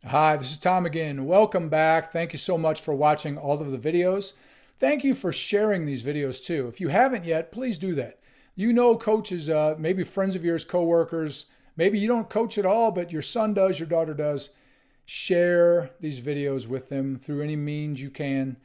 Hi, this is Tom again. Welcome back. Thank you so much for watching all of the videos. Thank you for sharing these videos too. If you haven't yet, please do that. You know coaches, maybe friends of yours, coworkers, maybe you don't coach at all, but your son does, your daughter does. Share these videos with them through any means you can,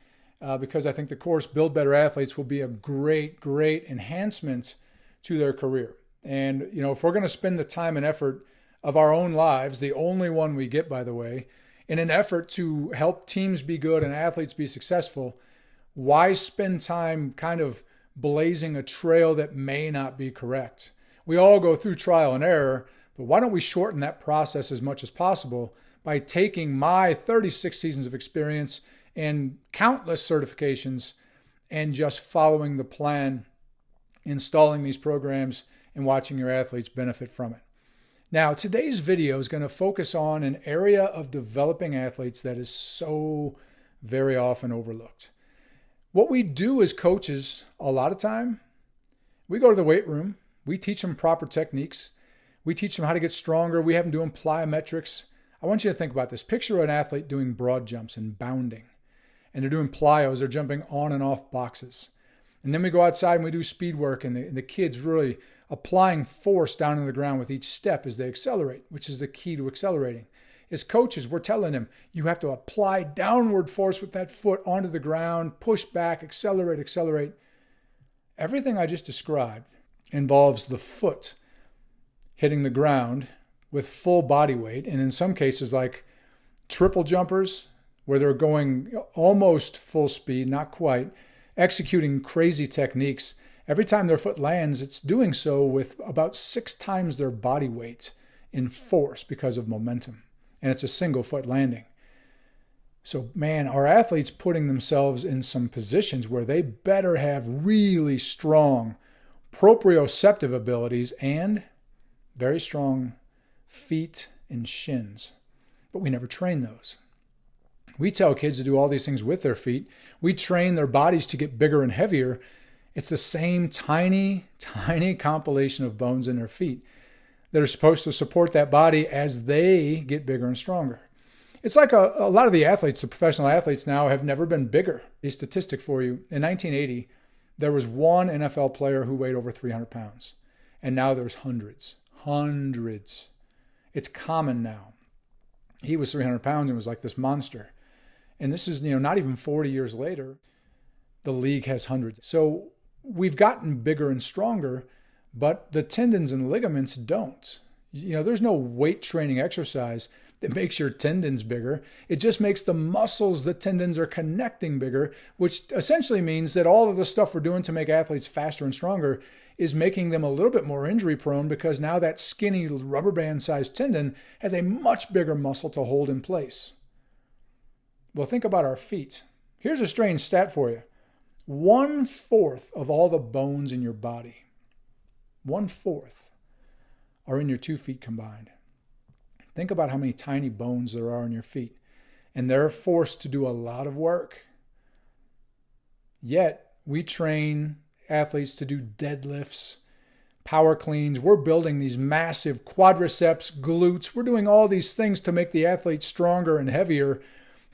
because I think the course Build Better Athletes will be a great enhancement to their career. And if we're going to spend the time and effort of our own lives, the only one we get, by the way, in an effort to help teams be good and athletes be successful, why spend time kind of blazing a trail that may not be correct? We all go through trial and error, but why don't we shorten that process as much as possible by taking my 36 seasons of experience and countless certifications and just following the plan, installing these programs, and watching your athletes benefit from it. Now, today's video is going to focus on an area of developing athletes that is so very often overlooked. What we do as coaches, a lot of time, we go to the weight room, we teach them proper techniques, we teach them how to get stronger, we have them doing plyometrics. I want you to think about this. Picture an athlete doing broad jumps and bounding, and they're doing plyos, they're jumping on and off boxes. And then we go outside and we do speed work, and the kids really applying force down in the ground with each step as they accelerate, which is the key to accelerating. As coaches, we're telling them, you have to apply downward force with that foot onto the ground, push back, accelerate. Everything I just described involves the foot hitting the ground with full body weight, and in some cases like triple jumpers, where they're going almost full speed, not quite, executing crazy techniques. Every time their foot lands, it's doing so with about 6 times their body weight in force because of momentum. And it's a single foot landing. So, man, our athletes putting themselves in some positions where they better have really strong proprioceptive abilities and very strong feet and shins. But we never train those. We tell kids to do all these things with their feet. We train their bodies to get bigger and heavier. It's the same tiny compilation of bones in their feet that are supposed to support that body as they get bigger and stronger. It's like a lot of the athletes, the professional athletes now, have never been bigger. A statistic for you, in 1980, there was one NFL player who weighed over 300 pounds. And now there's hundreds. It's common now. He was 300 pounds and was like this monster. And this is, not even 40 years later, the league has hundreds. So we've gotten bigger and stronger, but the tendons and ligaments don't. There's no weight training exercise that makes your tendons bigger. It just makes the muscles the tendons are connecting bigger, which essentially means that all of the stuff we're doing to make athletes faster and stronger is making them a little bit more injury prone, because now that skinny rubber band sized tendon has a much bigger muscle to hold in place. Well, think about our feet. Here's a strange stat for you. 1/4 of all the bones in your body, 1/4, are in your 2 feet combined. Think about how many tiny bones there are in your feet. And they're forced to do a lot of work. Yet, we train athletes to do deadlifts, power cleans. We're building these massive quadriceps, glutes. We're doing all these things to make the athlete stronger and heavier,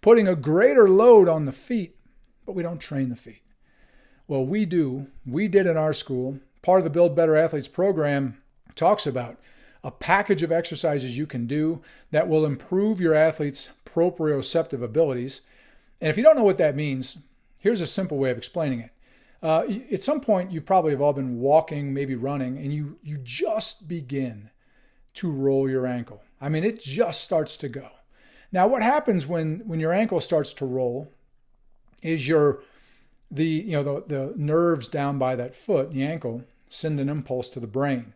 putting a greater load on the feet, but we don't train the feet. Well, we do. We did in our school. Part of the Build Better Athletes program talks about a package of exercises you can do that will improve your athlete's proprioceptive abilities. And if you don't know what that means, here's a simple way of explaining it. At some point, you probably have all been walking, maybe running, and you just begin to roll your ankle. I mean, it just starts to go. Now, what happens when your ankle starts to roll is the nerves down by that foot, the ankle, send an impulse to the brain.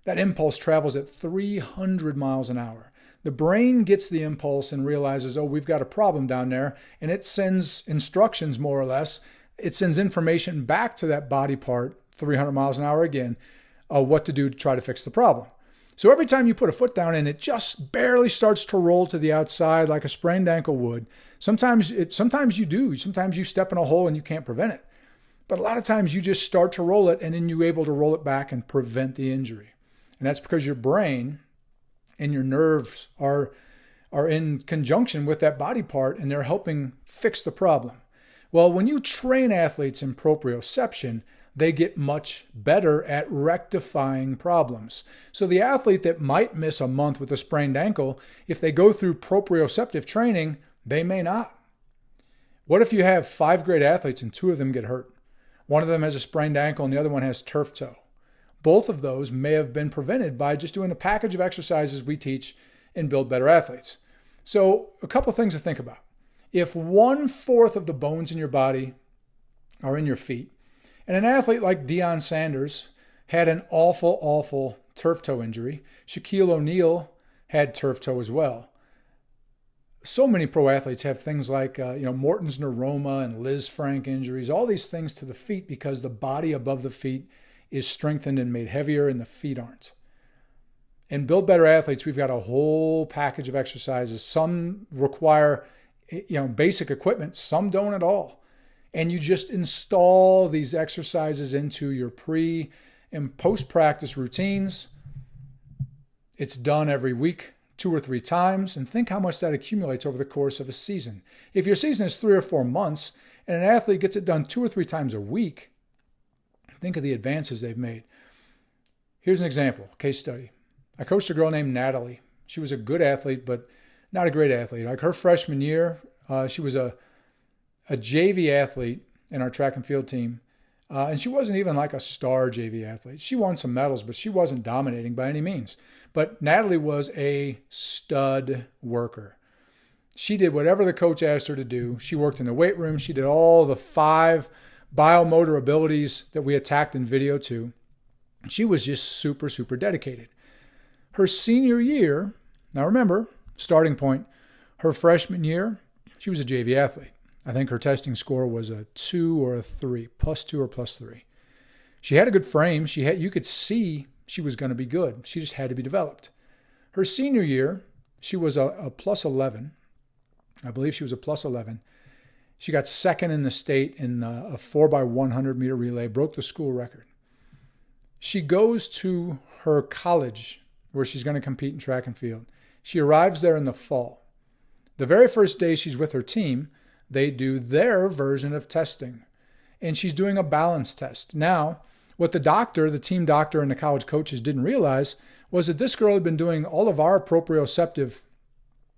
That impulse travels at 300 miles an hour. The brain gets the impulse and realizes, we've got a problem down there, and it sends instructions, more or less. It sends information back to that body part, 300 miles an hour again, what to do to try to fix the problem. So every time you put a foot down and it just barely starts to roll to the outside like a sprained ankle would, sometimes you do. Sometimes you step in a hole and you can't prevent it. But a lot of times you just start to roll it, and then you're able to roll it back and prevent the injury. And that's because your brain and your nerves are are in conjunction with that body part, and they're helping fix the problem. Well, when you train athletes in proprioception, they get much better at rectifying problems. So the athlete that might miss a month with a sprained ankle, if they go through proprioceptive training, they may not. What if you have 5 great athletes and 2 of them get hurt? One of them has a sprained ankle and the other one has turf toe. Both of those may have been prevented by just doing the package of exercises we teach in Build Better Athletes. So a couple things to think about. If 1/4 of the bones in your body are in your feet, and an athlete like Deion Sanders had an awful turf toe injury, Shaquille O'Neal had turf toe as well. So many pro athletes have things like Morton's neuroma and Liz Frank injuries, all these things to the feet because the body above the feet is strengthened and made heavier and the feet aren't. In Build Better Athletes, we've got a whole package of exercises. Some require basic equipment, some don't at all. And you just install these exercises into your pre and post-practice routines. It's done every week, 2 or 3 times, and think how much that accumulates over the course of a season. If your season is 3 or 4 months and an athlete gets it done 2 or 3 times a week, think of the advances they've made. Here's an example, case study. I coached a girl named Natalie. She was a good athlete, but not a great athlete. Like her freshman year, she was a JV athlete in our track and field team. And she wasn't even like a star JV athlete. She won some medals, but she wasn't dominating by any means. But Natalie was a stud worker. She did whatever the coach asked her to do. She worked in the weight room. She did all the 5 biomotor abilities that we attacked in video 2. She was just super dedicated. Her senior year, now remember, starting point, her freshman year, she was a JV athlete. I think her testing score was a 2 or a 3, +2 or +3. She had a good frame. You could see she was going to be good. She just had to be developed. Her senior year, she was a +11. I believe she was a +11. She got second in the state in a 4x100 meter relay, broke the school record. She goes to her college where she's going to compete in track and field. She arrives there in the fall. The very first day she's with her team, they do their version of testing, and she's doing a balance test. Now, what the team doctor and the college coaches didn't realize was that this girl had been doing all of our proprioceptive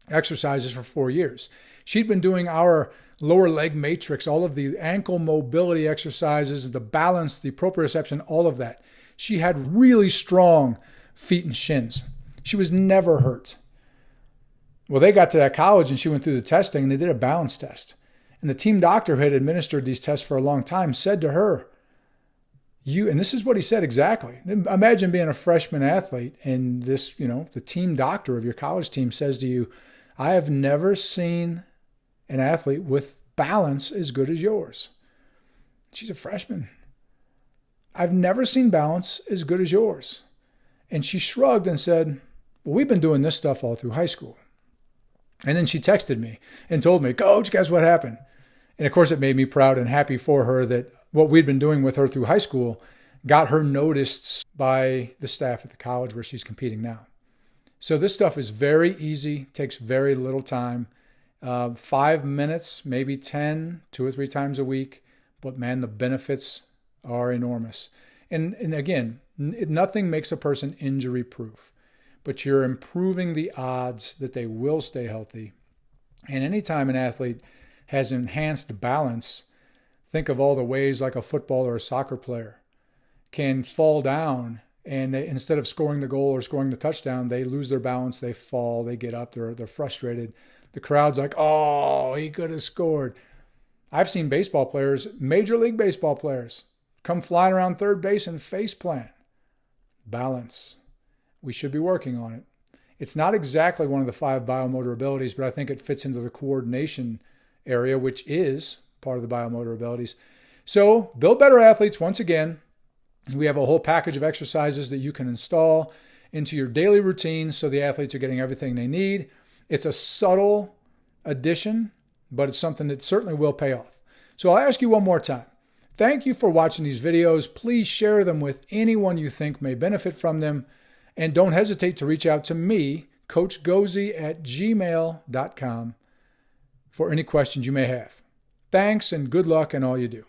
exercises for 4 years. She'd been doing our lower leg matrix, all of the ankle mobility exercises, the balance, the proprioception, all of that. She had really strong feet and shins. She was never hurt. Well, they got to that college and she went through the testing and they did a balance test. And the team doctor who had administered these tests for a long time said to her, and this is what he said exactly. Imagine being a freshman athlete and this, the team doctor of your college team says to you, I have never seen an athlete with balance as good as yours. She's a freshman. I've never seen balance as good as yours. And she shrugged and said, well, we've been doing this stuff all through high school. And then she texted me and told me, Coach, guess what happened? And of course, it made me proud and happy for her that what we'd been doing with her through high school got her noticed by the staff at the college where she's competing now. So this stuff is very easy, takes very little time. 5 minutes, maybe 10, 2 or 3 times a week. But man, the benefits are enormous. And again, nothing makes a person injury proof, but you're improving the odds that they will stay healthy. And anytime an athlete has enhanced balance, think of all the ways like a football or a soccer player can fall down and instead of scoring the goal or scoring the touchdown, they lose their balance, they fall, they get up, they're frustrated. The crowd's like, oh, he could have scored. I've seen baseball players, Major League Baseball players, come flying around third base and face plant. Balance. We should be working on it. It's not exactly one of the 5 biomotor abilities, but I think it fits into the coordination area, which is part of the biomotor abilities. So, Build Better Athletes, once again, we have a whole package of exercises that you can install into your daily routine so the athletes are getting everything they need. It's a subtle addition, but it's something that certainly will pay off. So I'll ask you one more time. Thank you for watching these videos. Please share them with anyone you think may benefit from them. And don't hesitate to reach out to me, coachgozy@gmail.com for any questions you may have. Thanks and good luck in all you do.